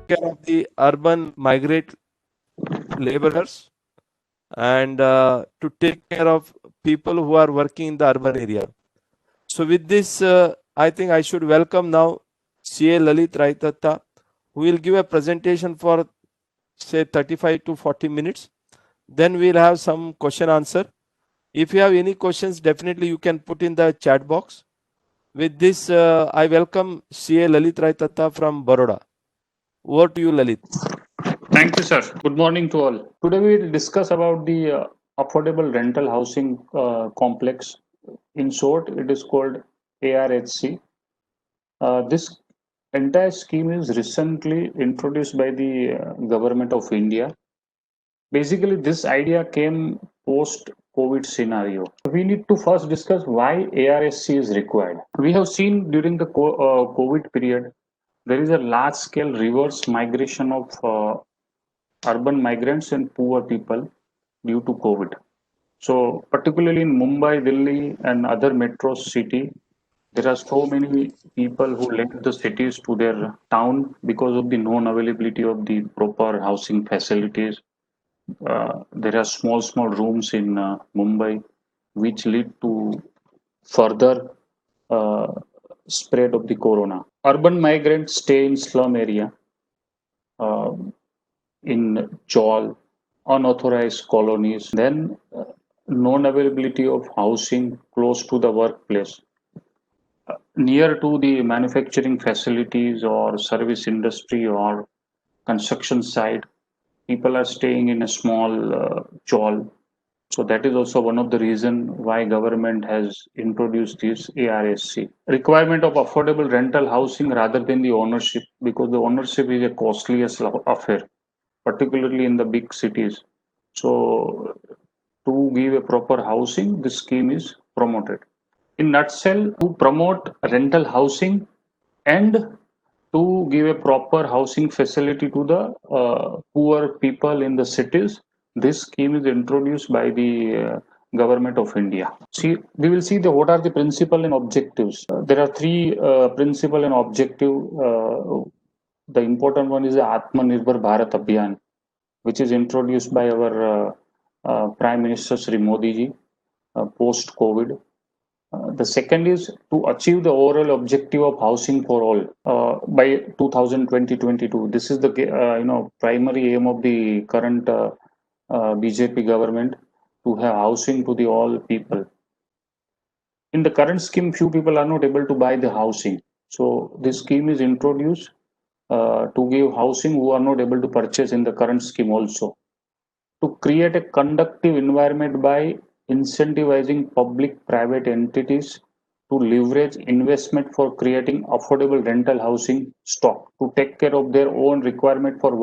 care of the urban migrant laborers and to take care of people who are working in the urban area. So with this, I think I should welcome now CA Lalit Raitatta, who will give a presentation for say 35 to 40 minutes. Then we'll have some question answer. If you have any questions, definitely you can put in the chat box. With this, I welcome CA Lalit Raitatta from Baroda. Over to you, Lalit. Thank you, sir. Good morning to all. Today we will discuss about the affordable rental housing complex. In short, it is called ARHC. This entire scheme is recently introduced by the government of India. Basically, this idea came post COVID scenario. We need to first discuss why ARHC is required. We have seen during the COVID period, there is a large scale reverse migration of urban migrants and poor people due to COVID. So, particularly in Mumbai, Delhi, and other metro city, there are so many people who left the cities to their town because of the non-availability of the proper housing facilities. There are small rooms in Mumbai, which lead to further uh, spread of the corona. Urban migrants stay in slum area, uh, in Chawl, unauthorized colonies, then non-availability of housing close to the workplace, near to the manufacturing facilities or service industry or construction site. People are staying in a small chawl. So that is also one of the reason why government has introduced this ARSC. Requirement of affordable rental housing rather than the ownership, because the ownership is a costly affair, particularly in the big cities. So to give a proper housing, this scheme is promoted. In nutshell, to promote rental housing and to give a proper housing facility to the poor people in the cities, this scheme is introduced by the government of India. See, we will see the what are the principle and objectives. There are three principle and objective. The important one is the Atmanirbhar Bharat Abhiyan, which is introduced by our Prime Minister Sri Modi ji post COVID. The second is to achieve the overall objective of housing for all by 2020-22. This is the primary aim of the current BJP government, to have housing to the all people. In the current scheme, few people are not able to buy the housing. So this scheme is introduced to give housing who are not able to purchase in the current scheme also. To create a conducive environment by incentivizing public-private entities to leverage investment for creating affordable rental housing stock, to take care of their own requirement for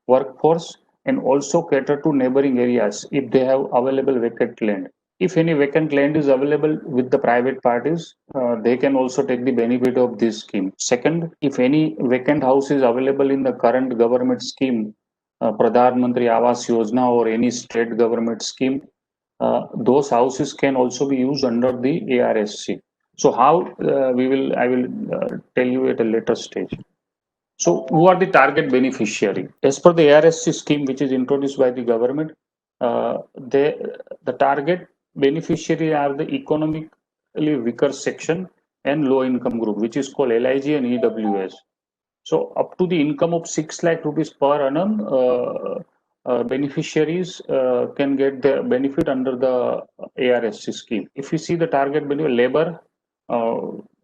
workforce, and also cater to neighboring areas if they have available vacant land. If any vacant land is available with the private parties, they can also take the benefit of this scheme. Second, if any vacant house is available in the current government scheme, Pradhan Mantri Awas Yojana or any state government scheme, those houses can also be used under the ARSC. So how I will tell you at a later stage. So who are the target beneficiary? As per the ARSC scheme, which is introduced by the government, the target beneficiary are the economically weaker section and low income group, which is called LIG and EWS. So up to the income of 6 lakh rupees per annum, beneficiaries can get the benefit under the ARSC scheme. If you see the target benefit, labor, uh,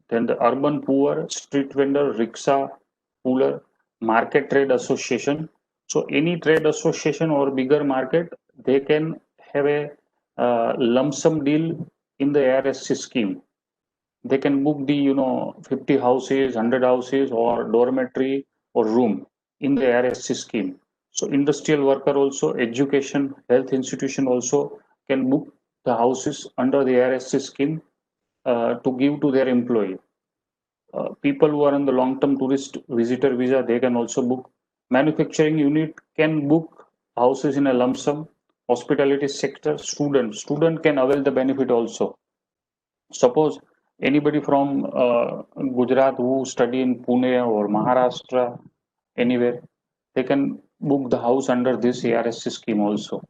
then the urban poor, street vendor, rickshaw, puller, market trade association. So any trade association or bigger market, they can have a lump sum deal in the ARSC scheme. They can book the 50 houses, 100 houses, or dormitory or room in the RSC scheme. So industrial worker also, education, health institution also can book the houses under the RSC scheme to give to their employee. People who are on the long-term tourist visitor visa, they can also book. Manufacturing unit can book houses in a lump sum. Hospitality sector, student can avail the benefit also. Suppose anybody from Gujarat who study in Pune or Maharashtra, anywhere, they can book the house under this ARSC scheme also.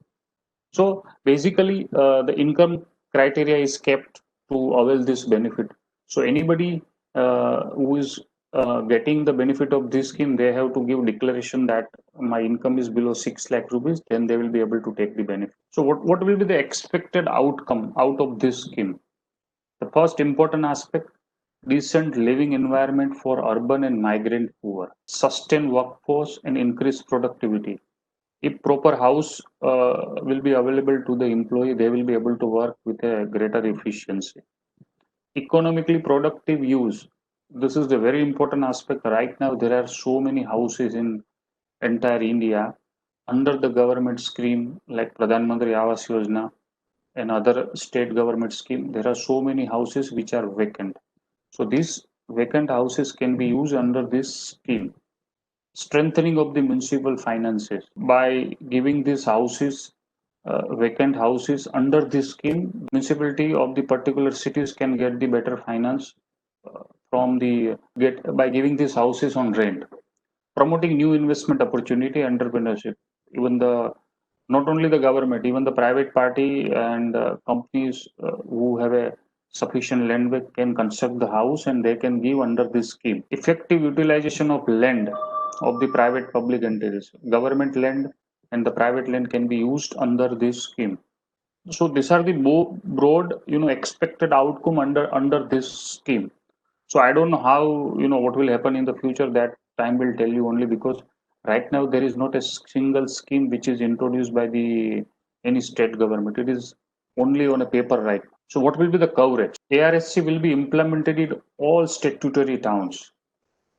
So basically, the income criteria is kept to avail this benefit. So anybody who is getting the benefit of this scheme, they have to give declaration that my income is below 6 lakh rupees, then they will be able to take the benefit. So what will be the expected outcome out of this scheme? The first important aspect, decent living environment for urban and migrant poor, sustain workforce and increase productivity. If proper house will be available to the employee, they will be able to work with a greater efficiency. Economically productive use. This is the very important aspect. Right now, there are so many houses in entire India under the government scheme like Pradhan Mantri Awas Yojana and other state government scheme. There are so many houses which are vacant. So these vacant houses can be used under this scheme. Strengthening of the municipal finances by giving these houses, vacant houses under this scheme, municipality of the particular cities can get the better finance from the by giving these houses on rent. Promoting new investment opportunity, entrepreneurship. Even the not only the government, even the private party and companies who have a sufficient land bank can construct the house and they can give under this scheme. Effective utilization of land of the private public entities. Government land and the private land can be used under this scheme. So these are the broad, expected outcome under this scheme. So I don't know how, what will happen in the future. That time will tell you only, because right now there is not a single scheme which is introduced by the any state government. It is only on a paper right. So what will be the coverage? ARSC will be implemented in all statutory towns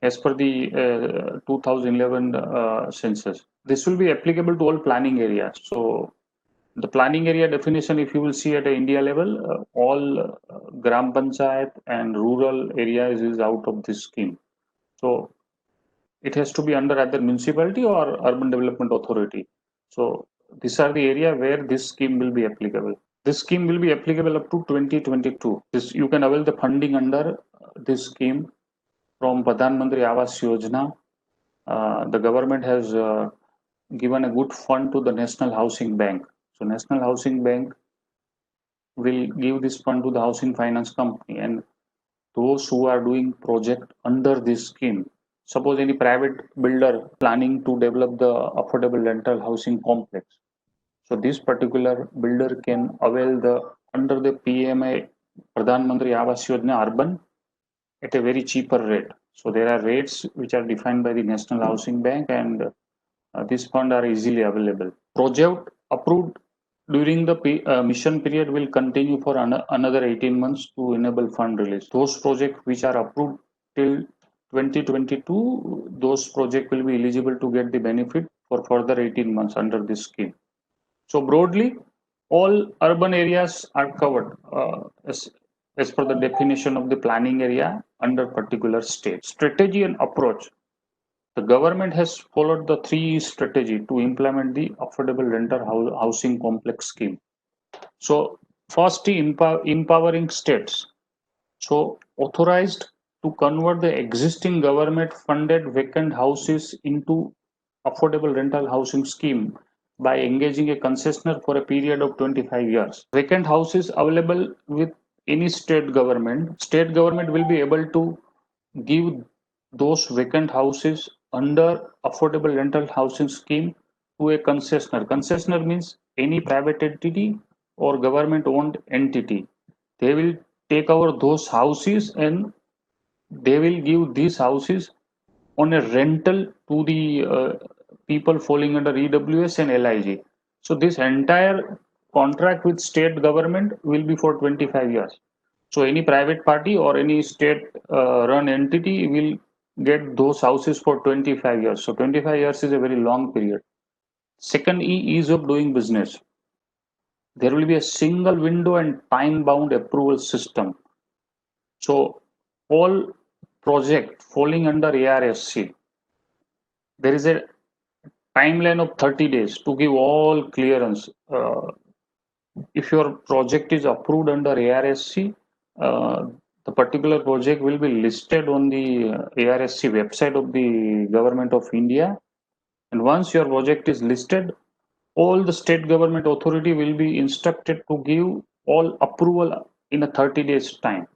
as per the 2011 census. This will be applicable to all planning areas. So the planning area definition, if you will see at a India level, all Gram Panchayat and rural areas is out of this scheme. So it has to be under either municipality or urban development authority. So these are the area where this scheme will be applicable. This scheme will be applicable up to 2022. This you can avail the funding under this scheme from Pradhan Mantri Awas Yojana. The government has given a good fund to the National Housing Bank. So National Housing Bank will give this fund to the housing finance company, and those who are doing project under this scheme, suppose any private builder planning to develop the affordable rental housing complex, so this particular builder can avail the under the PMA Pradhan Mantri Awas Yojana urban at a very cheaper rate. So there are rates which are defined by the National Housing Bank, and these funds are easily available. Project approved during the mission period will continue for another 18 months to enable fund release. Those projects which are approved till 2022, those projects will be eligible to get the benefit for further 18 months under this scheme. So broadly, all urban areas are covered as per the definition of the planning area under particular state. Strategy and approach. The government has followed the 3 strategy to implement the affordable rental housing complex scheme. So first, empowering states. So authorized to convert the existing government funded vacant houses into affordable rental housing scheme by engaging a concessionaire for a period of 25 years. Vacant houses available with any state government will be able to give those vacant houses under affordable rental housing scheme to a concessionaire. Concessionaire means any private entity or government owned entity. They will take over those houses and they will give these houses on a rental to the people falling under EWS and LIG. So this entire contract with state government will be for 25 years. So any private party or any state run entity will get those houses for 25 years. So 25 years is a very long period. Second, ease of doing business. There will be a single window and time bound approval system. So all project falling under ARSC, there is a timeline of 30 days to give all clearance. If your project is approved under ARSC, the particular project will be listed on the ARSC website of the Government of India. And once your project is listed, all the state government authority will be instructed to give all approval in a 30 days time.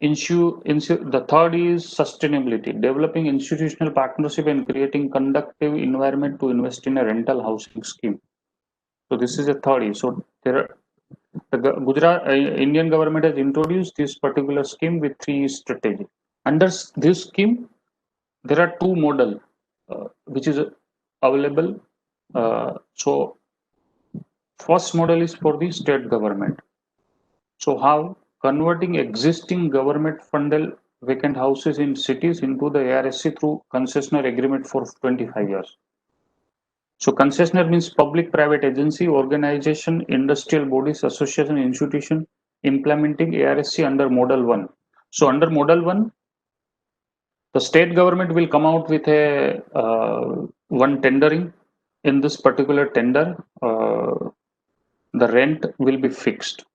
The third is sustainability, developing institutional partnership and creating conducive environment to invest in a rental housing scheme. So this is a third. So the Gujarat Indian government has introduced this particular scheme with 3 strategies. Under this scheme, there are 2 models which is available. So first model is for the state government. So how converting existing government funded vacant houses in cities into the ARSC through concessional agreement for 25 years. So concessionaire means public-private agency, organization, industrial bodies, association, institution implementing ARSC under Model 1. So under Model 1, the state government will come out with a one tendering. In this particular tender, the rent will be fixed.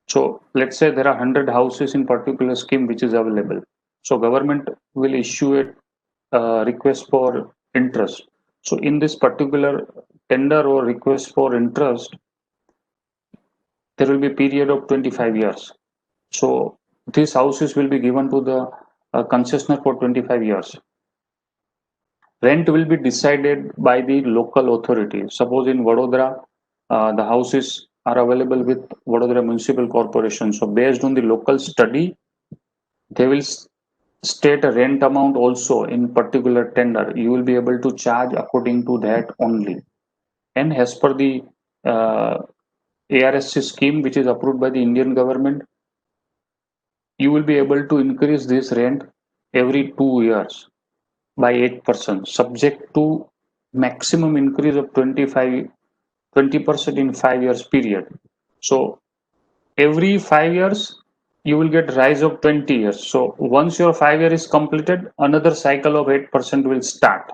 So let's say there are 100 houses in particular scheme which is available. So government will issue a request for interest. So in this particular tender or request for interest, there will be a period of 25 years. So these houses will be given to the concessionaire for 25 years. Rent will be decided by the local authority. Suppose in Vadodara, the houses are available with Vadodara Municipal Corporation. So based on the local study, they will state a rent amount also in particular tender. You will be able to charge according to that only. And as per the ARSC scheme, which is approved by the Indian government, you will be able to increase this rent every 2 years by 8%, subject to maximum increase of 20% in 5 years period. So every 5 years, you will get rise of 20 years. So once your 5 year is completed, another cycle of 8% will start.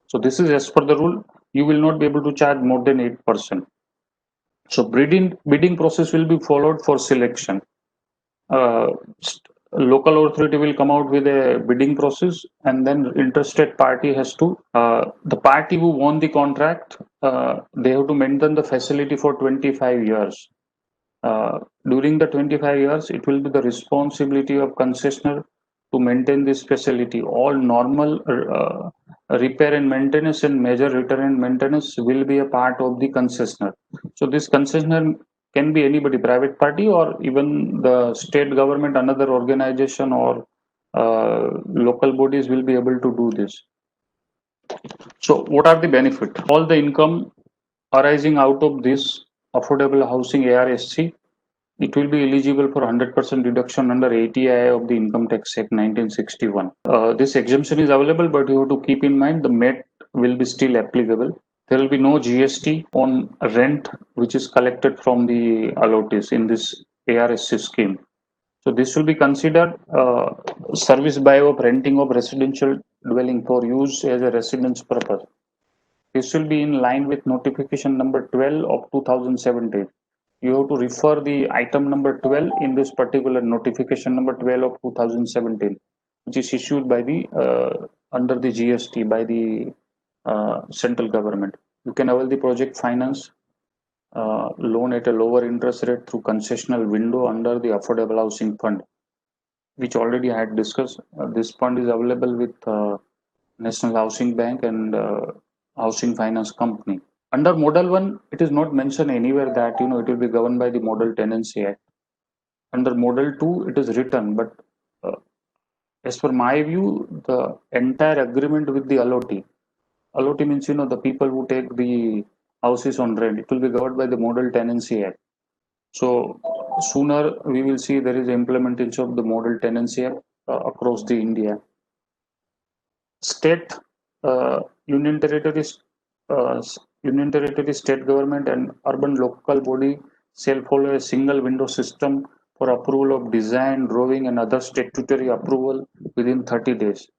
So this is as per the rule. You will not be able to charge more than 8%. So bidding process will be followed for selection. Local authority will come out with a bidding process, and then interested party has to the party who won the contract, they have to maintain the facility for 25 years. During the 25 years, it will be the responsibility of concessionaire to maintain this facility. All normal repair and maintenance and major repair and maintenance will be a part of the concessionaire. So this concessionaire can be anybody, private party or even the state government, another organization or local bodies will be able to do this. So what are the benefits? All the income arising out of this affordable housing ARSC, it will be eligible for 100% deduction under ATI of the Income Tax Act 1961. This exemption is available, but you have to keep in mind the MET will be still applicable. There will be no GST on rent which is collected from the allottees in this ARSC scheme. So this will be considered service by of renting of residential dwelling for use as a residence purpose. This will be in line with notification number 12 of 2017. You have to refer the item number 12 in this particular notification number 12 of 2017, which is issued by the under the GST by the central government. You can avail the project finance loan at a lower interest rate through concessional window under the Affordable Housing Fund, which already I had discussed. This fund is available with National Housing Bank and Housing Finance Company. Under Model 1, it is not mentioned anywhere that it will be governed by the Model Tenancy Act. Under Model 2, it is written, but as per my view, the entire agreement with the allottee means the people who take the houses on rent, it will be governed by the Model Tenancy Act. So sooner we will see there is implementation of the Model Tenancy Act across the India. State, union territory, state government and urban local body shall follow a single window system for approval of design, drawing and other statutory approval within 30 days.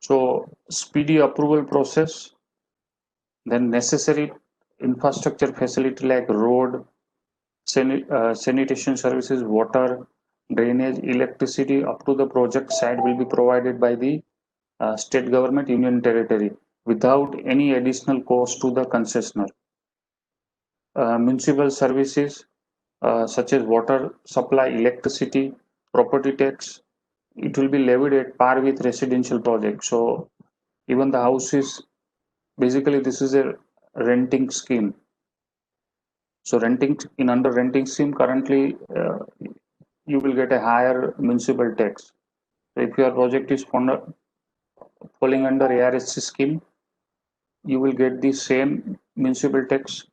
So speedy approval process, then necessary infrastructure facility like road, sanitation services, water, drainage, electricity up to the project site will be provided by the state government, union territory without any additional cost to the concessionaire. Municipal services such as water supply, electricity, property tax, it will be levied at par with residential projects. So even the houses, basically this is a renting scheme. So under renting scheme currently you will get a higher municipal tax. So if your project is falling under ARSC scheme, you will get the same municipal tax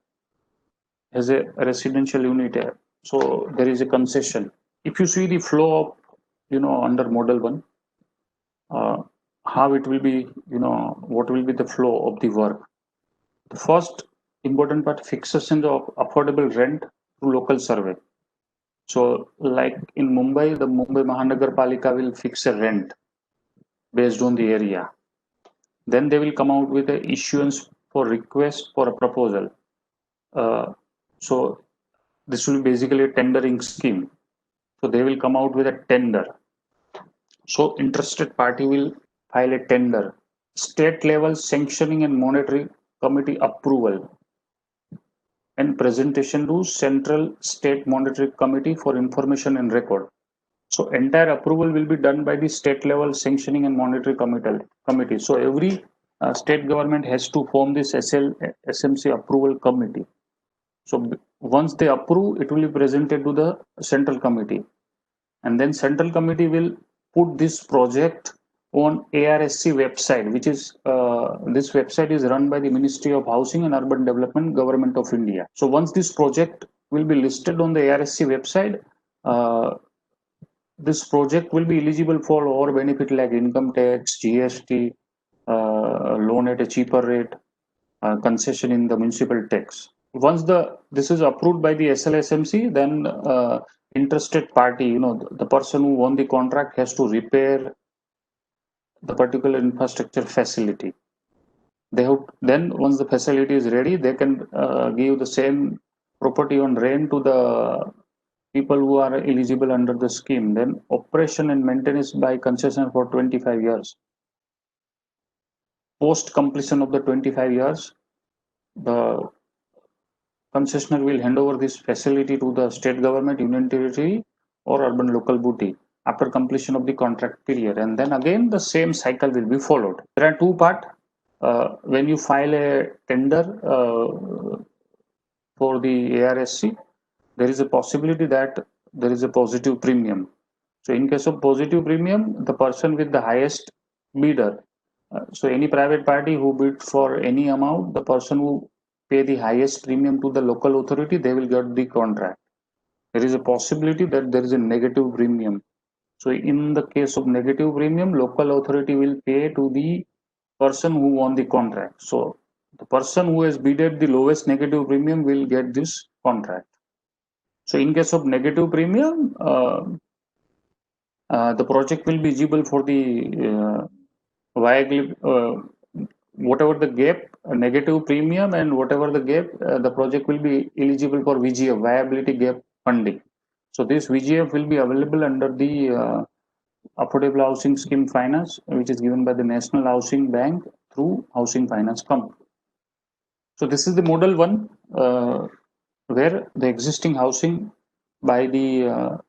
as a residential unit. So there is a concession. If you see the flow of, under model 1, how it will be, what will be the flow of the work. The first important part, fixation of affordable rent through local survey. So like in Mumbai, the Mumbai Mahanagar Palika will fix a rent based on the area. Then they will come out with a issuance for request for a proposal. So this will be basically a tendering scheme. So they will come out with a tender. So interested party will file a tender. State level sanctioning and monetary committee approval and presentation to Central State Monetary Committee for information and record. So entire approval will be done by the state level sanctioning and monetary committee. So every state government has to form this SMC approval committee. So once they approve, it will be presented to the central committee, and then central committee will put this project on ARSC website, which is this website is run by the Ministry of Housing and Urban Development, Government of India. So once this project will be listed on the ARSC website, this project will be eligible for all benefit like income tax, GST, loan at a cheaper rate, concession in the municipal tax. Once this is approved by the SLSMC, then interested party, the person who won the contract has to repair the particular infrastructure facility. Then once the facility is ready, they can give the same property on rent to the people who are eligible under the scheme. Then operation and maintenance by concession for 25 years. Post completion of the 25 years, the concessionaire will hand over this facility to the state government, union territory, or urban local body after completion of the contract period. And then again, the same cycle will be followed. There are two parts. When you file a tender for the ARSC, there is a possibility that there is a positive premium. So in case of positive premium, the person with the highest bidder, so any private party who bid for any amount, the person who pay the highest premium to the local authority, they will get the contract. There is a possibility that there is a negative premium. So in the case of negative premium, local authority will pay to the person who won the contract. So the person who has bidded the lowest negative premium will get this contract. So in case of negative premium, the project will be eligible for the whatever the gap, negative premium, and whatever the gap, the project will be eligible for VGF, viability gap funding. So this VGF will be available under the Affordable Housing Scheme Finance, which is given by the National Housing Bank through Housing Finance Company. So this is the model 1, where the existing housing by the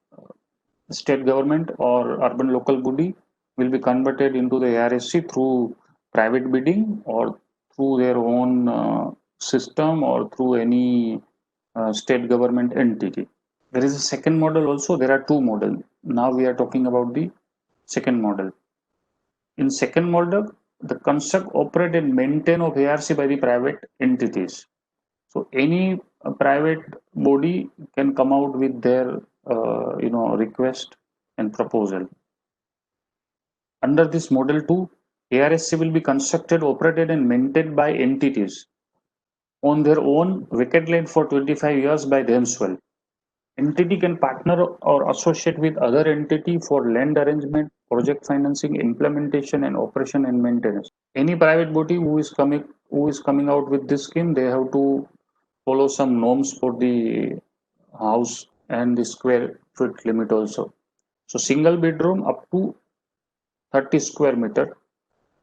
state government or urban local body will be converted into the ARSC through private bidding or through their own system or through any state government entity. There is a second model also. There are two models. Now we are talking about the second model. In second model, the construct, operate and maintain of ARC by the private entities. So any private body can come out with their request and proposal. Under this model 2, ARSC will be constructed, operated and maintained by entities on their own vacant land for 25 years by themselves. Entity can partner or associate with other entity for land arrangement, project financing, implementation and operation and maintenance. Any private body who is coming out with this scheme, they have to follow some norms for the house and the square foot limit also. So single bedroom up to 30 square meter.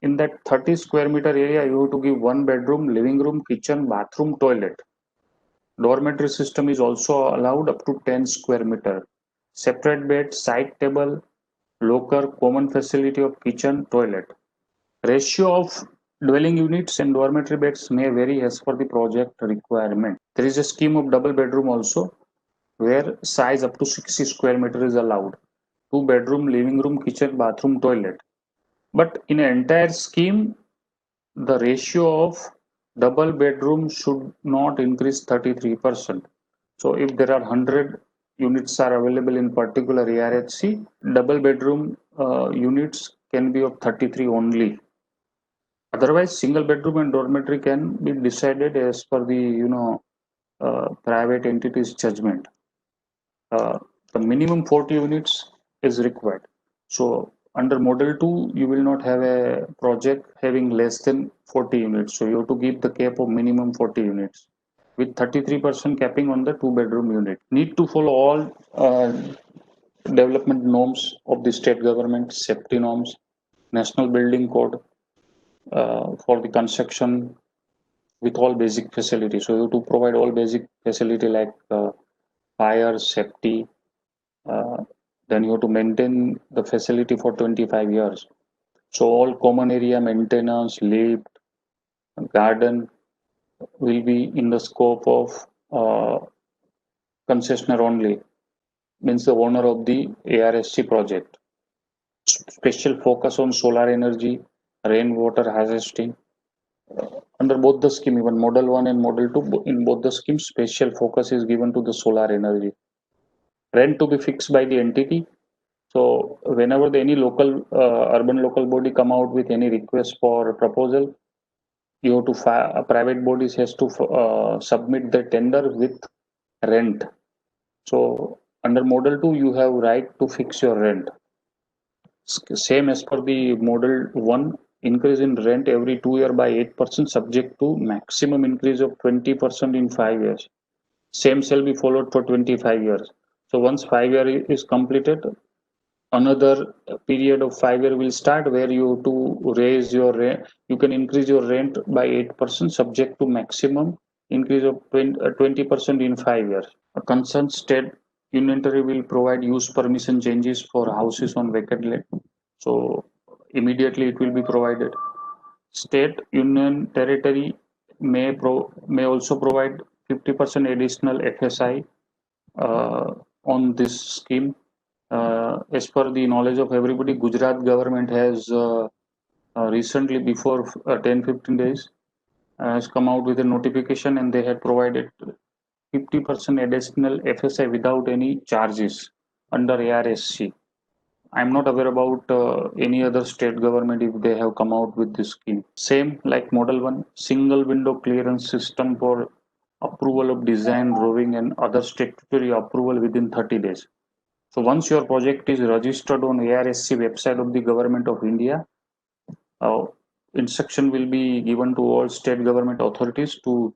In that 30 square meter area, you have to give one bedroom, living room, kitchen, bathroom, toilet. Dormitory system is also allowed up to 10 square meter. Separate bed, side table, locker, common facility of kitchen, toilet. Ratio of dwelling units and dormitory beds may vary as per the project requirement. There is a scheme of double bedroom also, where size up to 60 square meter is allowed. 2 bedroom, living room, kitchen, bathroom, toilet. But in an entire scheme, the ratio of double bedroom should not increase 33%. So if there are 100 units are available in particular ARHC, double bedroom units can be of 33 only. Otherwise, single bedroom and dormitory can be decided as per the private entity's judgment. The minimum 40 units is required. So under model 2, you will not have a project having less than 40 units. So you have to give the cap of minimum 40 units with 33% capping on the 2 bedroom unit. Need to follow all development norms of the state government, safety norms, national building code for the construction with all basic facilities. So you have to provide all basic facility like fire, safety, then you have to maintain the facility for 25 years. So all common area maintenance, lift, garden will be in the scope of concessionaire only, means the owner of the ARSC project. Special focus on solar energy, rainwater harvesting. Under both the scheme, even model 1 and model 2, in both the schemes, special focus is given to the solar energy. Rent to be fixed by the entity. So whenever any local urban local body come out with any request for proposal, you have to private bodies has to submit the tender with rent. So under model 2, you have right to fix your rent. Same as per the model 1, increase in rent every 2 years by 8% subject to maximum increase of 20% in 5 years. Same shall be followed for 25 years. So once 5 years is completed, another period of 5 years will start where you have to raise your rent. You can increase your rent by 8% subject to maximum increase of 20% in 5 years. A concerned state unitary will provide use permission changes for houses on vacant land. So immediately it will be provided. State union territory may also provide 50% additional FSI on this scheme. As per the knowledge of everybody, Gujarat government has recently, before 10-15 days, has come out with a notification, and they had provided 50% additional FSI without any charges under ARSC. I'm not aware about any other state government if they have come out with this scheme. Same like model 1, single window clearance system for approval of design, drawing and other statutory approval within 30 days. So once your project is registered on ARSC website of the Government of India, instruction will be given to all state government authorities to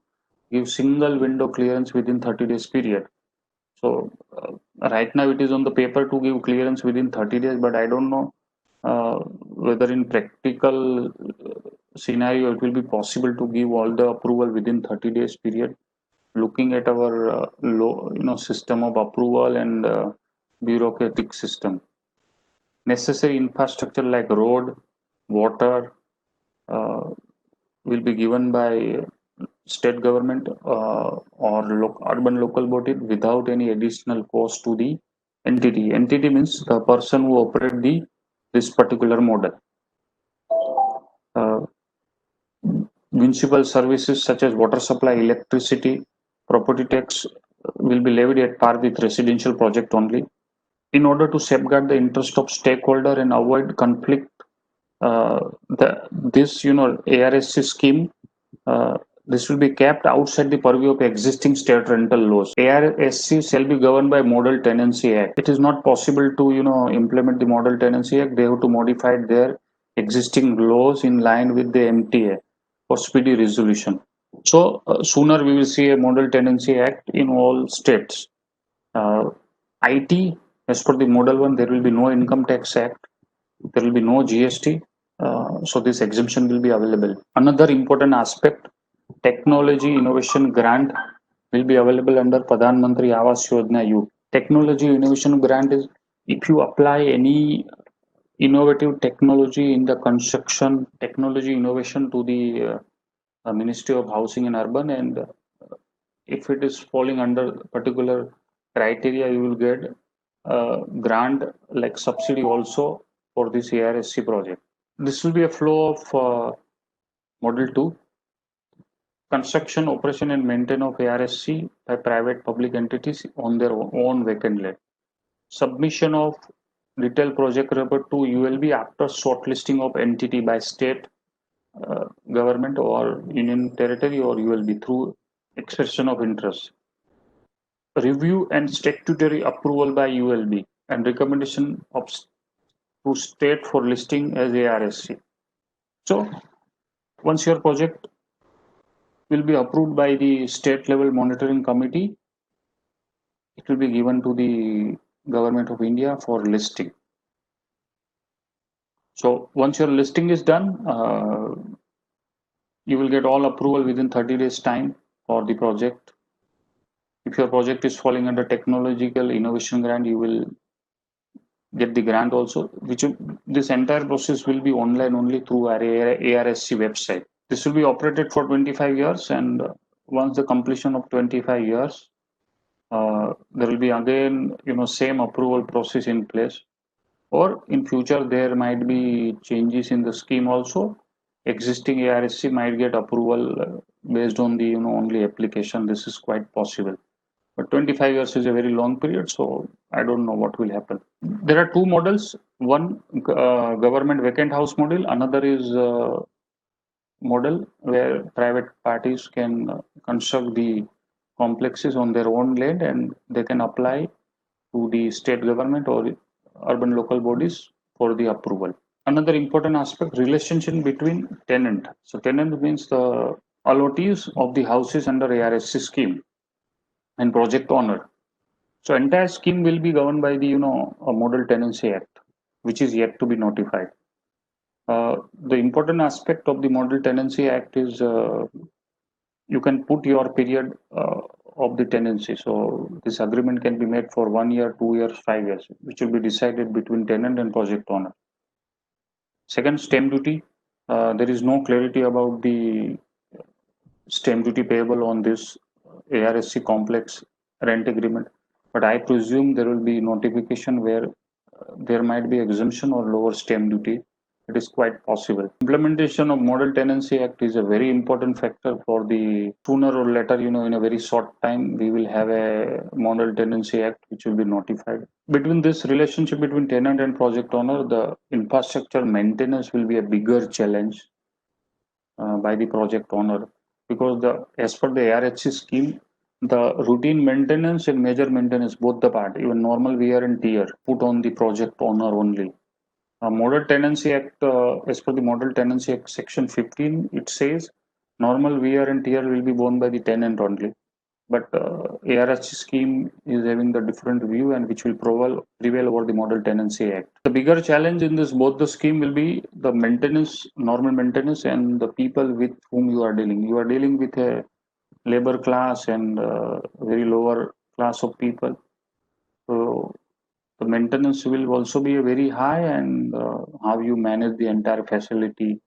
give single window clearance within 30 days period. So right now it is on the paper to give clearance within 30 days, but I don't know whether in practical scenario it will be possible to give all the approval within 30 days period. Looking at our system of approval and bureaucratic system, necessary infrastructure like road, water will be given by state government or urban local body without any additional cost to the entity. Entity means the person who operate this particular model. Municipal services such as water supply, electricity, property tax will be levied at par with residential project only. In order to safeguard the interest of stakeholder and avoid conflict, this ARSC scheme, this will be kept outside the purview of existing state rental laws. ARSC shall be governed by Model Tenancy Act. It is not possible to implement the Model Tenancy Act. They have to modify their existing laws in line with the MTA for speedy resolution. So sooner we will see a Model Tenancy Act in all states. IT As per the model 1, there will be no income tax act, there will be no GST, so this exemption will be available. Another important aspect, technology innovation grant will be available under Pradhan Mantri Awas Yojana Youth. Technology innovation grant is if you apply any innovative technology in the construction, technology innovation to the Ministry of Housing and Urban, and if it is falling under particular criteria, you will get grant like subsidy also for this ARSC project. This will be a flow of Model 2. Construction, operation and maintenance of ARSC by private public entities on their own vacant land. Submission of detailed project report to ULB after shortlisting of entity by state government or union territory or ULB through expression of interest. Review and statutory approval by ULB and recommendation of to state for listing as ARSC. So once your project will be approved by the state level monitoring committee, it will be given to the government of India for listing. So once your listing is done, you will get all approval within 30 days time for the project. If your project is falling under technological innovation grant, you will get the grant also, which this entire process will be online only through our ARSC website. This will be operated for 25 years, and once the completion of 25 years, there will be again, same approval process in place. Or in future, there might be changes in the scheme also. Existing ARSC might get approval based on the, only application. This is quite possible. But 25 years is a very long period, so I don't know what will happen. There are two models. One, government vacant house model. Another is model where private parties can construct the complexes on their own land and they can apply to the state government or urban local bodies for the approval. Another important aspect, relationship between tenant. So tenant means the allottees of the houses under ARSC scheme and project owner. So entire scheme will be governed by the a Model Tenancy Act, which is yet to be notified. The important aspect of the Model Tenancy Act is you can put your period of the tenancy. So this agreement can be made for 1 year, 2 years, 5 years, which will be decided between tenant and project owner. Second, stamp duty. There is no clarity about the stamp duty payable on this ARSC complex rent agreement, but I presume there will be notification where there might be exemption or lower stamp duty. It is quite possible. Implementation of Model Tenancy Act is a very important factor for the sooner or later, in a very short time, we will have a Model Tenancy Act which will be notified. Between this relationship between tenant and project owner, the infrastructure maintenance will be a bigger challenge by the project owner, because as per the ARSC scheme, the routine maintenance and major maintenance, both the part, even normal wear and tear, put on the project owner only. Model Tenancy Act, as per the Model Tenancy Act Section 15, it says normal wear and tear will be borne by the tenant only. But ARSC scheme is having the different view and which will prevail over the Model Tenancy Act. The bigger challenge in this both the scheme will be the maintenance, normal maintenance, and the people with whom you are dealing. You are dealing with a labor class and very lower class of people. So the maintenance will also be very high, and how you manage the entire facility,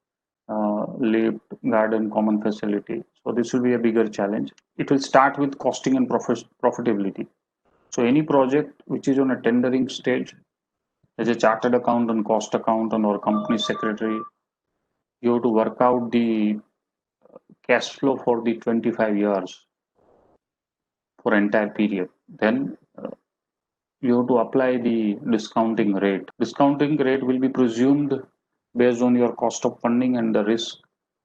lift, garden, common facility. So this will be a bigger challenge. It will start with costing and profitability. So any project which is on a tendering stage, as a chartered accountant, cost accountant, or company secretary, you have to work out the cash flow for the 25 years for entire period. Then you have to apply the discounting rate. Discounting rate will be presumed based on your cost of funding and the risk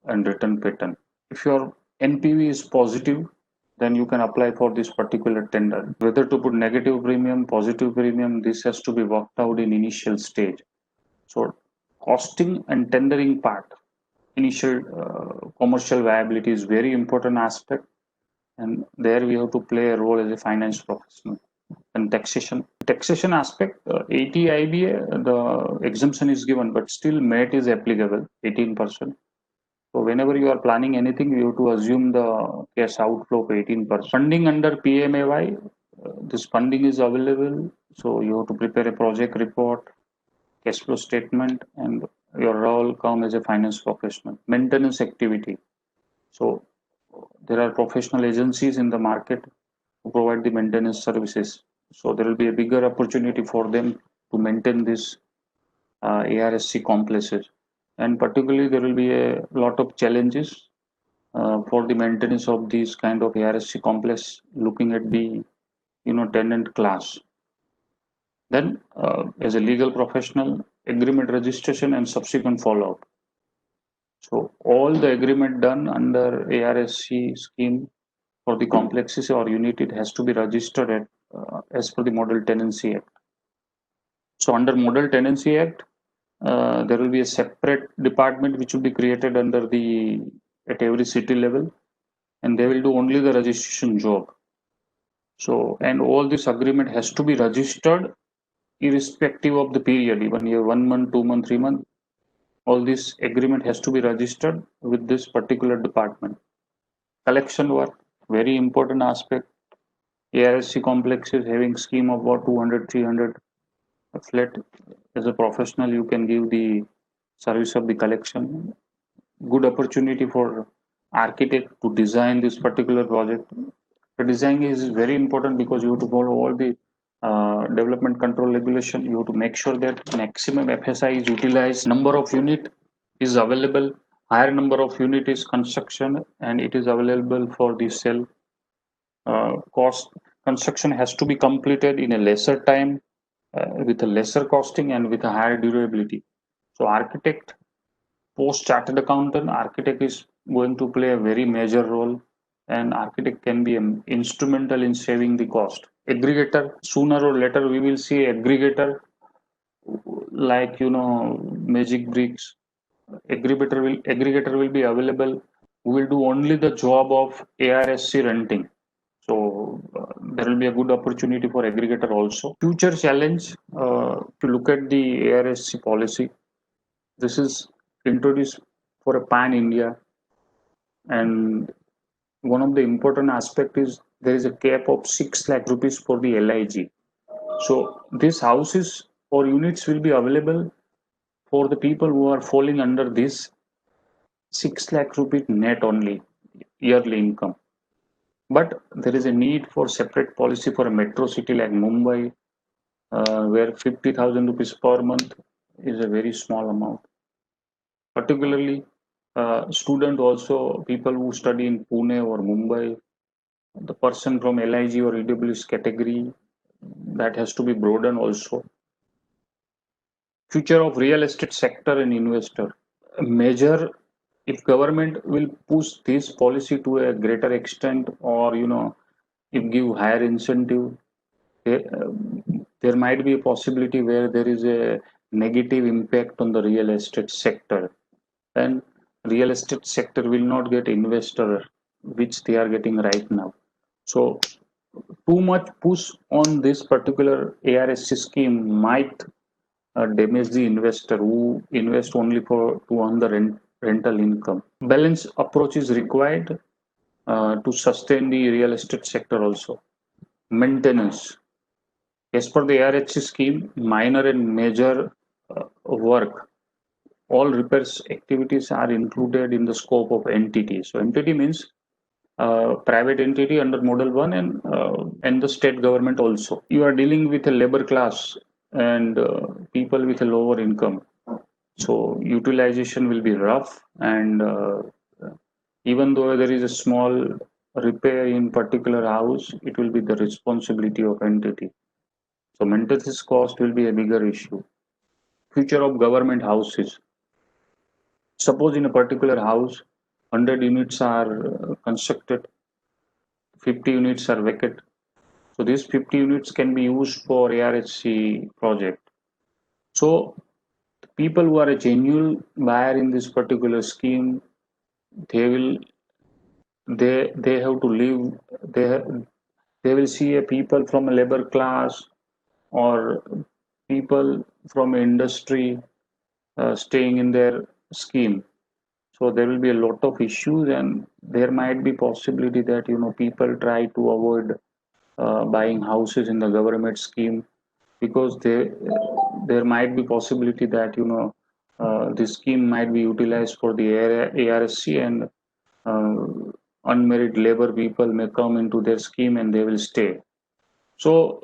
and return pattern. If your NPV is positive, then you can apply for this particular tender. Whether to put negative premium, positive premium, this has to be worked out in initial stage. So costing and tendering part, initial commercial viability is very important aspect, and there we have to play a role as a finance professional. And taxation aspect, 80 IBA, the exemption is given, but still MAT is applicable, 18%. So whenever you are planning anything, you have to assume the cash outflow of 18%. Funding under PMAY, this funding is available. So you have to prepare a project report, cash flow statement, and your role come as a finance professional. Maintenance activity. So there are professional agencies in the market who provide the maintenance services. So there will be a bigger opportunity for them to maintain this ARSC complexes. And particularly there will be a lot of challenges for the maintenance of these kind of ARSC complex, looking at the tenant class. Then as a legal professional, agreement registration and subsequent follow-up. So all the agreement done under ARSC scheme for the complexes or unit, it has to be registered at, as per the Model Tenancy Act. So under Model Tenancy Act, there will be a separate department which will be created under the at every city level, and they will do only the registration job. So, and all this agreement has to be registered irrespective of the period, even here 1 month, 2 month, 3 month. All this agreement has to be registered with this particular department. Collection work, very important aspect. ARSC complex is having scheme of about 200, 300 flat. As a professional, you can give the service of the collection. Good opportunity for architect to design this particular project. The design is very important because you have to follow all the development control regulation. You have to make sure that maximum FSI is utilized, number of unit is available, higher number of unit is construction, and it is available for the sale. Cost construction has to be completed in a lesser time with a lesser costing and with a higher durability. So architect, post chartered accountant, architect is going to play a very major role, and architect can be instrumental in saving the cost. Aggregator, sooner or later we will see aggregator like Magic Bricks. Aggregator will be available. We will do only the job of ARSC renting. So there will be a good opportunity for aggregator also. Future challenge to look at the ARSC policy. This is introduced for a pan India, and one of the important aspect is there is a cap of 6 lakh rupees for the LIG. So these houses or units will be available for the people who are falling under this 6 lakh rupees net only yearly income. But there is a need for separate policy for a metro city like Mumbai, where 50,000 rupees per month is a very small amount. Particularly, student also, people who study in Pune or Mumbai, the person from LIG or EWS category, that has to be broadened also. Future of real estate sector and investor. Major, if government will push this policy to a greater extent, or if give higher incentive, there might be a possibility where there is a negative impact on the real estate sector, and real estate sector will not get investor which they are getting right now. So too much push on this particular ARSC scheme might damage the investor who invest only to earn the rental income. Balanced approach is required to sustain the real estate sector also. Maintenance. As per the ARSC scheme, minor and major work, all repairs activities are included in the scope of entity. So entity means private entity under Model 1 and the state government also. You are dealing with a labor class and people with a lower income. So utilization will be rough, and even though there is a small repair in particular house, it will be the responsibility of entity. So maintenance cost will be a bigger issue. Future of government houses. Suppose in a particular house, 100 units are constructed, 50 units are vacant. So these 50 units can be used for ARSC project. So people who are a genuine buyer in this particular scheme, they have to live, they will see a people from a labor class or people from industry staying in their scheme. So there will be a lot of issues, and there might be possibility that people try to avoid buying houses in the government scheme, because there might be possibility that this scheme might be utilized for the ARSC, and unmarried labor people may come into their scheme and they will stay. So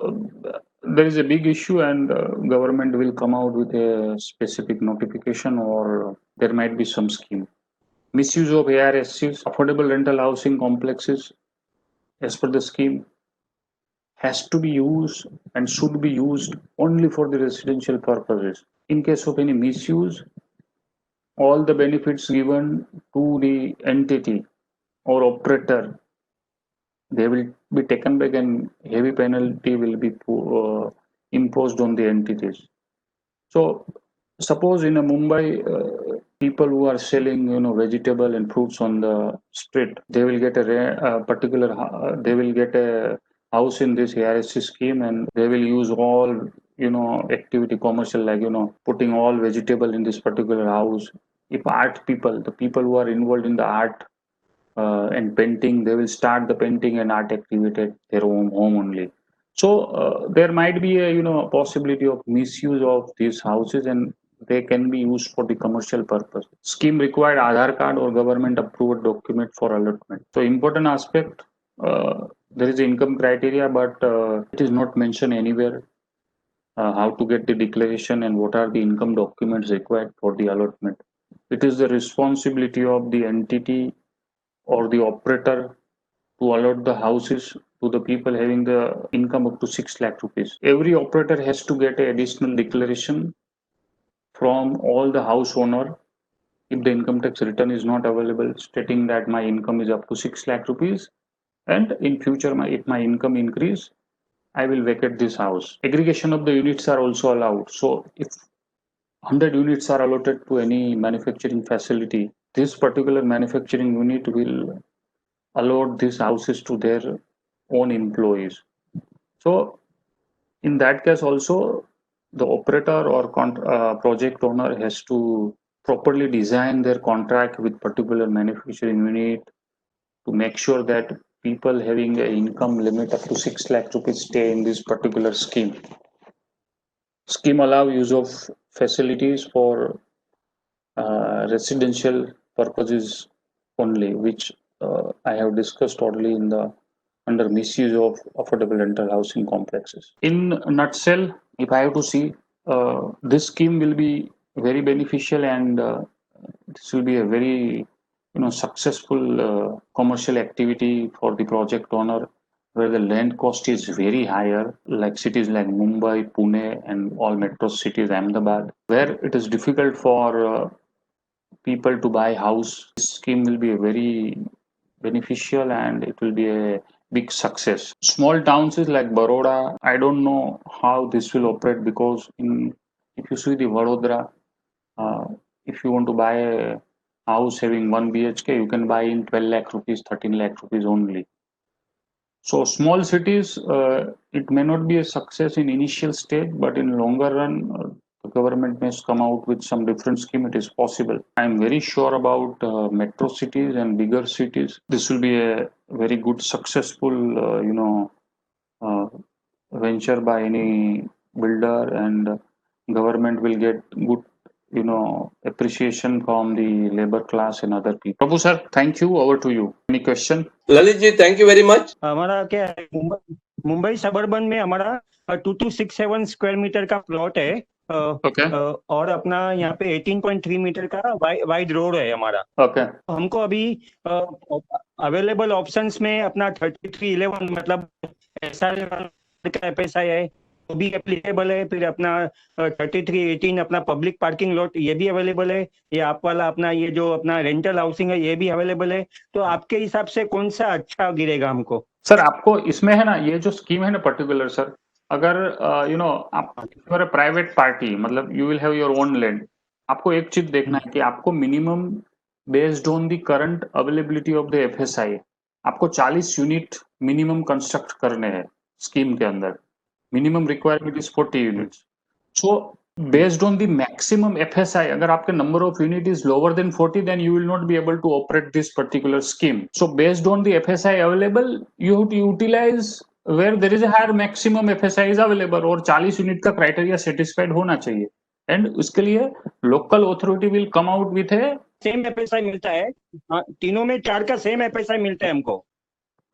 there is a big issue, and government will come out with a specific notification, or there might be some scheme. Misuse of ARSCs, affordable rental housing complexes, as per the scheme, has to be used and should be used only for the residential purposes. In case of any misuse, all the benefits given to the entity or operator, they will be taken back, and heavy penalty will be imposed on the entities. So suppose in a Mumbai, people who are selling vegetable and fruits on the street, they will get they will get a house in this ARSC scheme, and they will use all activity commercial, like putting all vegetable in this particular house. If art people, the people who are involved in the art and painting, they will start the painting and art activity at their home only. So there might be a possibility of misuse of these houses, and they can be used for the commercial purpose. Scheme required Aadhaar card or government approved document for allotment. So important aspect, there is income criteria, but it is not mentioned anywhere how to get the declaration and what are the income documents required for the allotment. It is the responsibility of the entity or the operator to allot the houses to the people having the income up to 6 lakh rupees. Every operator has to get an additional declaration from all the house owner if the income tax return is not available, stating that my income is up to 6 lakh rupees, and in future if my income increase, I will vacate this house. Aggregation of the units are also allowed. So if 100 units are allotted to any manufacturing facility, this particular manufacturing unit will allot these houses to their own employees. So in that case also, the operator or project owner has to properly design their contract with particular manufacturing unit to make sure that people having an income limit up to 6 lakh rupees stay in this particular scheme. Scheme allow use of facilities for residential purposes only, which I have discussed already in the under misuse of affordable rental housing complexes. In a nutshell, if I have to see, this scheme will be very beneficial, and this will be a very successful commercial activity for the project owner, where the land cost is very higher, like cities like Mumbai, Pune, and all metro cities, Ahmedabad, where it is difficult for people to buy house. This scheme will be a very beneficial, and it will be a big success. Small towns is like Baroda, I don't know how this will operate, because if you see the Vadodara, if you want to buy a house having 1 BHK, you can buy in 12 lakh rupees, 13 lakh rupees only. So small cities, it may not be a success in initial stage, but in longer run, the government may come out with some different scheme. It is possible. I am very sure about metro cities and bigger cities. This will be a very good, successful, venture by any builder, and government will get good appreciation from the labor class and other people. Prabhu sir, thank you. Over to you. Any question? Lalit ji, thank you very much. हमारा क्या है, Mumbai suburban में हमारा 2267 square metre का plot है, Okay. और अपना यहाँ पे 18.3 मीटर का वाइड रोड है हमारा. Okay. हमको अभी अवेलेबल ऑप्शंस में अपना 3311 मतलब ऐसा का FSI है, वो भी एप्लीकेबल है. फिर अपना 3318 अपना पब्लिक पार्किंग लॉट, ये भी अवेलेबल है. ये आप वाला अपना ये जो अपना रेंटल हाउसिंग है, ये भी अवेलेबल है. तो आपके हिसाब से कौन सा अच्छा गिरेगा हमको? सर आपको इसमें है ना, ये जो स्कीम है ना पर्टिकुलर, सर अगर आप प्राइवेट पार्टी, मतलब you will have your own land, आपको एक चीज देखना है कि आपको minimum based on the current availability of the FSI, आपको 40 यूनिट मिनिमम कंस्ट्रक्ट करने हैं स्कीम के अंदर. Minimum requirement is 40 units. So based on the maximum FSI, अगर आपके number of unit is lower than 40, then you will not be able to operate this particular scheme. So based on the FSI available, you have to utilize where there is a higher maximum FSI is available, और 40 unit का criteria satisfied होना चाहिए. And उसके लिए local authority will come out with A same FSI मिलता है. हाँ, तीनों में 4 का सेम एफएसआई मिलता है हमको.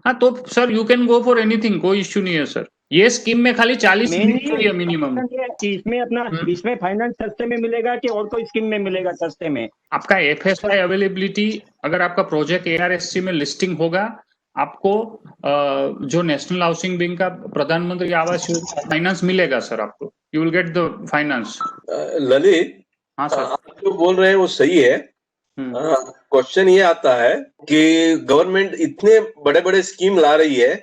हाँ, तो sir you can go for anything, कोई इश्यू नहीं है सर. ये स्कीम में खाली 40 यूनिट चाहिए मिनिमम. इसमें अपना इसमें फाइनेंस सस्ते में मिलेगा कि और कोई स्कीम में मिलेगा सस्ते में? आपका FSI अवेलेबिलिटी, अगर आपका प्रोजेक्ट ARSC में लिस्टिंग होगा, आपको जो नेशनल हाउसिंग बैंक का प्रधानमंत्री आवास योजना फाइनेंस मिलेगा सर. आपको you will get the finance. Lalit, हाँ सर, आप जो बोल रहे हैं वो सही है. क्वेश्चन ये आता है कि गवर्नमेंट इतने बड़े बड़े स्कीम ला रही है,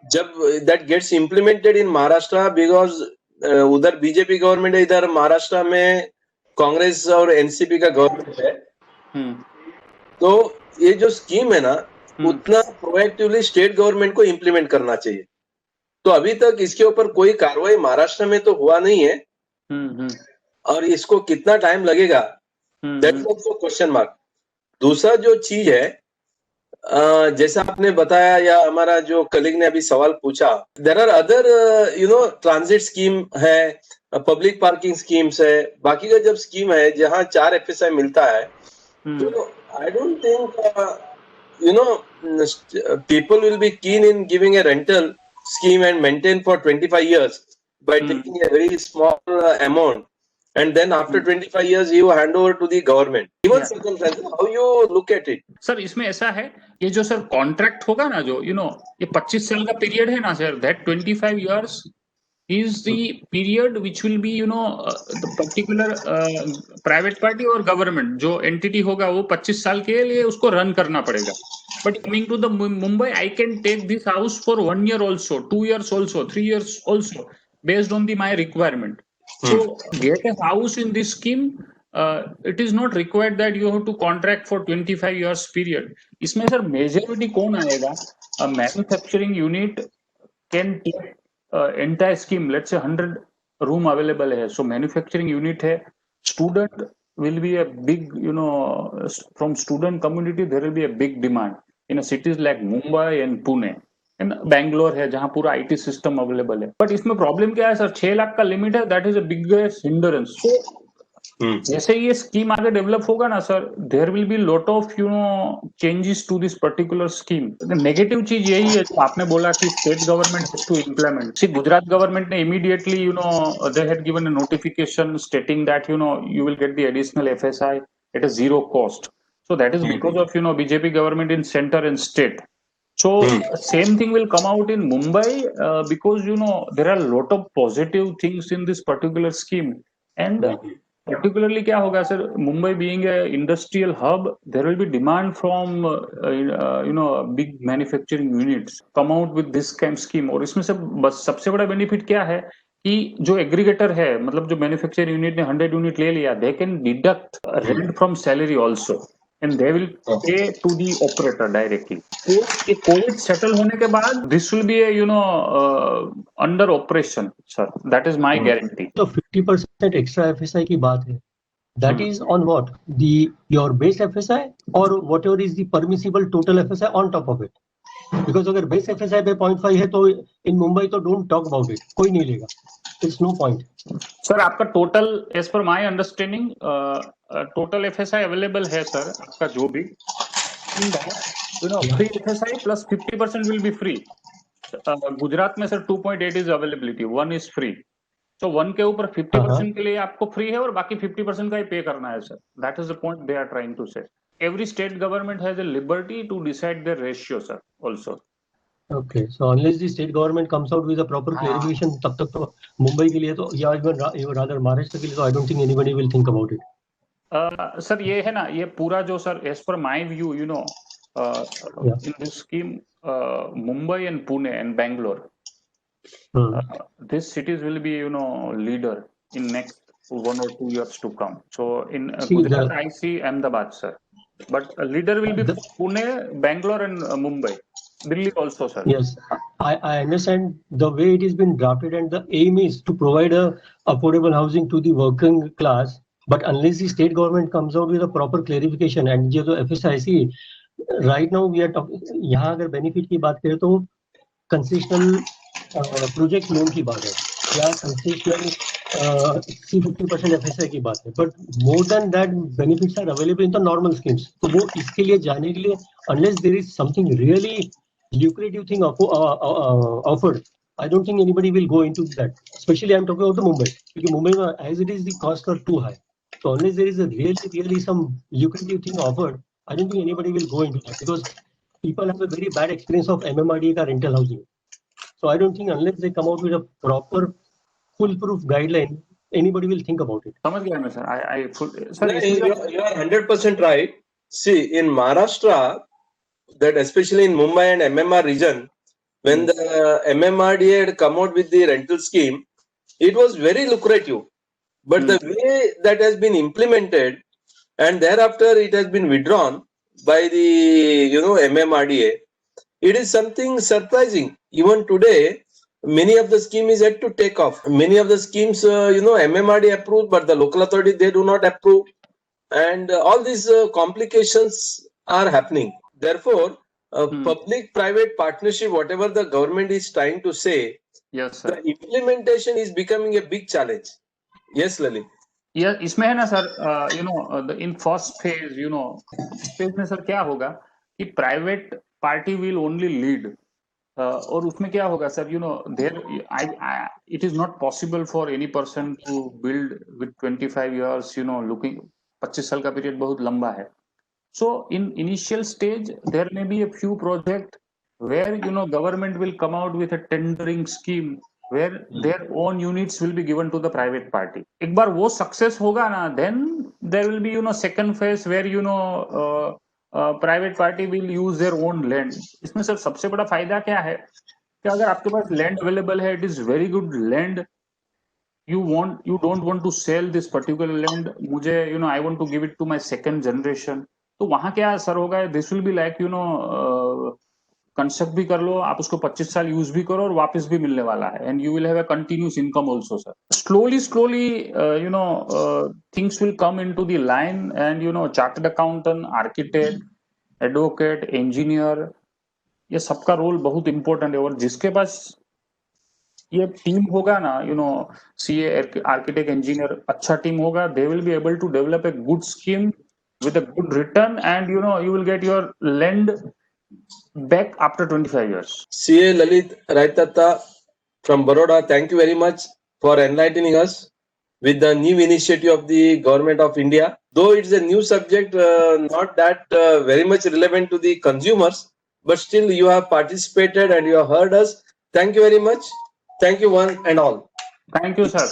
जब that gets implemented in Maharashtra, because उधर बीजेपी गवर्नमेंट है, इधर महाराष्ट्र में कांग्रेस और एनसीपी का गवर्नमेंट है. तो ये जो स्कीम है ना, उतना प्रोएक्टिवली स्टेट गवर्नमेंट को इम्प्लीमेंट करना चाहिए. तो अभी तक इसके ऊपर कोई कार्रवाई महाराष्ट्र में तो हुआ नहीं है, और इसको कितना टाइम लगेगा, दैट्स आल्सो क्वेश्चन मार्क. दूसरा जो चीज है, जैसा आपने बताया या हमारा जो कलीग ने अभी सवाल पूछा, there are other transit scheme है, पब्लिक पार्किंग स्कीम्स है, बाकी का जब स्कीम है जहां 4 FSI मिलता है, तो I don't think people will be keen in giving a rental scheme and maintain for 25 years by taking a very small amount, and then after 25 years you hand over to the government. Given circumstances, how you look at it? Sir इसमें ऐसा है, ये जो sir contract होगा ना, जो ये 25 साल का पीरियड है ना sir, that 25 years is the period which will be the particular private party और government जो entity होगा वो 25 साल के लिए उसको रन करना पड़ेगा. But coming to the Mumbai, I can take this house for 1 year also, 2 years also, 3 years also, based on my requirement. So get a house in this scheme. It is not required that you have to contract for 25 years period. इसमें sir majority कौन आएगा? Manufacturing unit can take entire scheme. Let's say 100 room available है, so manufacturing unit है. Student will be a big, from student community there will be a big demand in a cities like Mumbai and Pune. And Bangalore है जहाँ पूरा IT system available है. But इसमें problem क्या है sir, 6 lakh का limit है, that is a biggest hindrance. So जैसे ये स्कीम आगे डेवलप होगा ना sir, there will be lot of changes to this particular scheme. Negative चीज यही है जो आपने बोला कि state government has to implement. See Gujarat government ने immediately they had given a notification stating that you will get the additional FSI at a zero cost. So that is because of BJP government in center and state. So same thing will come out in Mumbai because there are a lot of positive things in this particular scheme. And particularly क्या होगा sir, Mumbai being a industrial hub, there will be demand from big manufacturing units come out with this kind of scheme. और इसमें से बस सबसे बड़ा benefit क्या है कि जो एग्रीगेटर है, मतलब जो मैन्युफैक्चरिंग यूनिट ने 100 यूनिट ले लिया, they can deduct rent from salary also and they will pay to the operator directly. तो ये कोविड सेटल होने के बाद this will be a under operation, sir. That is my guarantee. तो 50% extra FSI की बात है. That is on what? Your base FSI or whatever is the permissible total FSI on top of it. Because अगर base FSI पे 0.5 है तो in Mumbai तो don't talk about it. कोई नहीं लेगा. It's no point. सर आपका total, as per my understanding, total FSI available है सर आपका जो भी, free FSI plus 50% will be free. Gujarat में sir 2.8 is availability, 1 is free. तो 1 के ऊपर 50% के लिए आपको फ्री है और बाकी 50% का ही पे करना है sir. That is the point they are trying to say. Every state government has a liberty to decide their ratio sir also. Okay, so unless the state government comes out with a proper clarification, तब तक तो मुंबई के लिए तो या even rather Maharashtra के लिए तो I don't think anybody will think about it. Sir ये है ना, ये पूरा जो sir as per my view, in this scheme, Mumbai and Pune and Bangalore, these cities will be leader in next 1 or 2 years to come. So in Gujarat I see Ahmedabad sir. but a leader will be Pune, Bangalore, and Mumbai. Delhi also, sir. Yes, I understand the way it has been drafted, and the aim is to provide a affordable housing to the working class. But unless the state government comes out with a proper clarification, and जो तो FSIC right now we are talking, यहाँ अगर benefit की बात करें तो concessional project loan की बात है या concessional 50% FSI की बात है. But more than that, benefits are available in the normal schemes. तो वो इसके लिए जाने के लिए unless there is something really lucrative thing offered, I don't think anybody will go into that. Especially I'm talking about the Mumbai, because Mumbai, as it is, the costs are too high. So unless there is a really some lucrative thing offered, I don't think anybody will go into that, because people have a very bad experience of MMRDA ka rental housing. So I don't think unless they come out with a proper foolproof guideline, anybody will think about it. समझ गया मैं sir. Sir, you are 100% right. See, in Maharashtra, that especially in Mumbai and MMR region, when the MMRDA had come out with the rental scheme, it was very lucrative. But the way that has been implemented, and thereafter it has been withdrawn by the MMRDA, it is something surprising. Even today, many of the scheme is yet to take off. Many of the schemes, MMRDA approved, but the local authority, they do not approve, and all these complications are happening. Therefore, public-private partnership, whatever the government is trying to say, yes, sir. The implementation is becoming a big challenge. Yes, Lalit. Yeah, इसमें है ना sir, in first phase, phase में sir क्या होगा कि private party will only lead. और उसमें क्या होगा sir, it is not possible for any person to build with 25 years, looking 25 साल का period बहुत लंबा है. So in initial stage, there may be a few projects where, government will come out with a tendering scheme where their own units will be given to the private party. एक बार वो success होगा ना, then there will be, second phase where, private party will use their own land. इसमें sir सबसे बड़ा फायदा क्या है कि अगर आपके पास land available है, it is very good land, you don't want to sell this particular land, मुझे, I want to give it to my second generation. तो वहां क्या सर होगा, this will be like, construct भी कर लो, आप उसको 25 साल यूज भी करो और वापस भी मिलने वाला है, and you will have a continuous income also sir. Slowly things will come into the line, and chartered accountant, architect, advocate, engineer, ये सबका रोल बहुत इंपॉर्टेंट है. और जिसके पास ये टीम होगा ना, सीए, आर्किटेक्ट, इंजीनियर, अच्छा टीम होगा, they will be able to develop a good scheme with a good return, and you will get your land back after 25 years. CA Lalit Raitatta from Baroda, thank you very much for enlightening us with the new initiative of the Government of India. Though it's a new subject, not that very much relevant to the consumers, but still you have participated and you have heard us. Thank you very much. Thank you one and all. Thank you, sir.